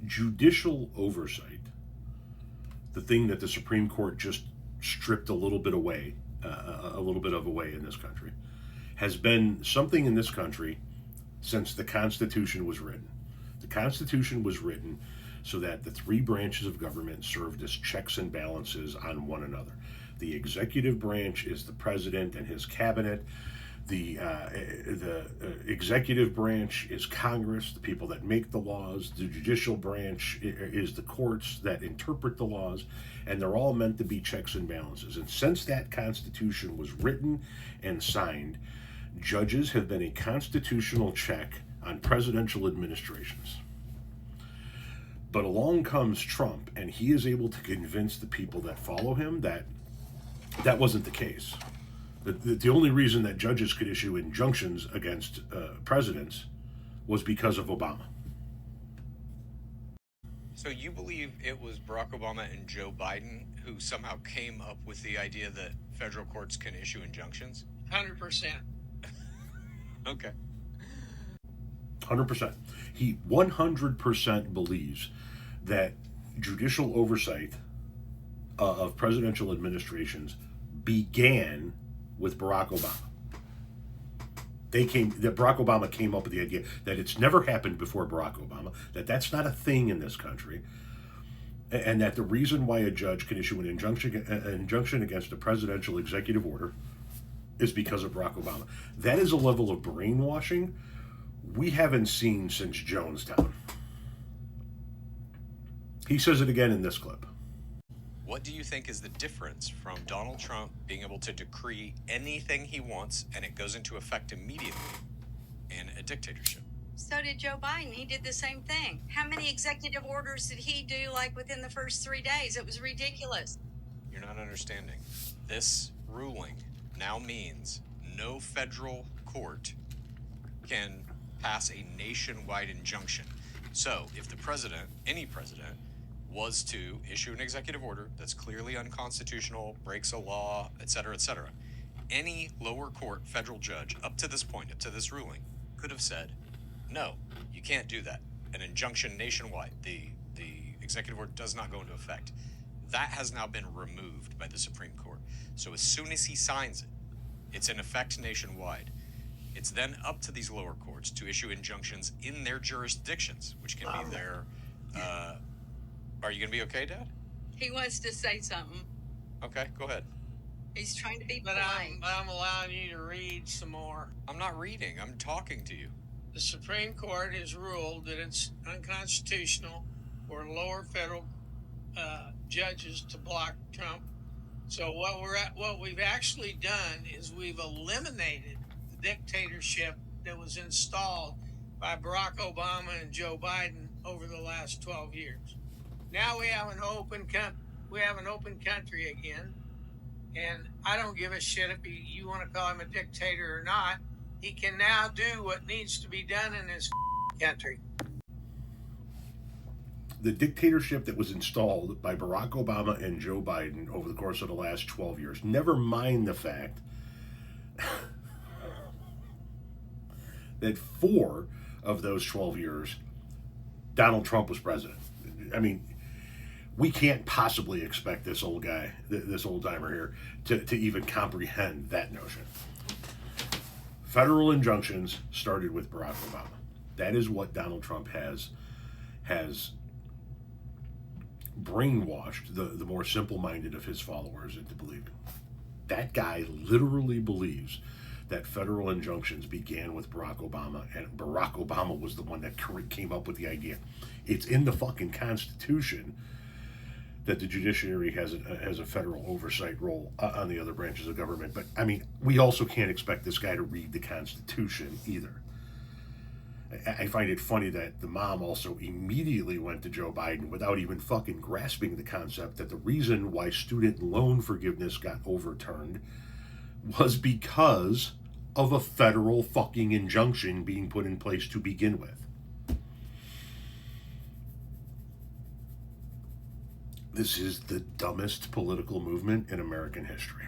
judicial oversight, the thing that the Supreme Court just stripped a little bit away, in this country, has been something in this country since the Constitution was written. The Constitution was written so that the three branches of government served as checks and balances on one another. The executive branch is the president and his cabinet. The executive branch is Congress, the people that make the laws. The judicial branch is the courts that interpret the laws, and they're all meant to be checks and balances. And since that Constitution was written and signed, judges have been a constitutional check on presidential administrations. But along comes Trump, and he is able to convince the people that follow him that that wasn't the case. The only reason that judges could issue injunctions against presidents was because of Obama. So you believe it was Barack Obama and Joe Biden who somehow came up with the idea that federal courts can issue injunctions? 100%. Okay. 100%. He 100% believes that judicial oversight of presidential administrations began with Barack Obama. That Barack Obama came up with the idea that it's never happened before Barack Obama, that that's not a thing in this country, and that the reason why a judge can issue an injunction against a presidential executive order is because of Barack Obama. That is a level of brainwashing we haven't seen since Jonestown. He says it again in this clip. What do you think is the difference from Donald Trump being able to decree anything he wants and it goes into effect immediately and a dictatorship? So did Joe Biden. He did the same thing. How many executive orders did he do like within the first 3 days? It was ridiculous. You're not understanding. This ruling now means no federal court can pass a nationwide injunction. So if the president, any president, was to issue an executive order that's clearly unconstitutional, breaks a law, etc., any lower court federal judge up to this point, up to this ruling, could have said, no, you can't do that. An injunction nationwide, the executive order does not go into effect. That has now been removed by the Supreme Court. So as soon as he signs it, it's in effect nationwide. It's then up to these lower courts to issue injunctions in their jurisdictions, which can be their... Are you going to be okay, Dad? He wants to say something. Okay, go ahead. He's trying to be But polite. I'm allowing you to read some more. I'm not reading. I'm talking to you. The Supreme Court has ruled that it's unconstitutional for lower federal judges to block Trump. So what we've actually done is we've eliminated the dictatorship that was installed by Barack Obama and Joe Biden over the last 12 years. Now we have an open country again, and I don't give a shit if you want to call him a dictator or not. He can now do what needs to be done in his country. The dictatorship that was installed by Barack Obama and Joe Biden over the course of the last 12 years, never mind the fact that 4 of those 12 years, Donald Trump was president. I mean, we can't possibly expect this old guy, this old timer here, to even comprehend that notion. Federal injunctions started with Barack Obama. That is what Donald Trump has brainwashed the more simple-minded of his followers into believing. That guy literally believes that federal injunctions began with Barack Obama, and Barack Obama was the one that came up with the idea. It's in the fucking Constitution that the judiciary has a federal oversight role on the other branches of government. But, I mean, we also can't expect this guy to read the Constitution either. I find it funny that the mom also immediately went to Joe Biden without even fucking grasping the concept that the reason why student loan forgiveness got overturned was because of a federal fucking injunction being put in place to begin with. This is the dumbest political movement in American history.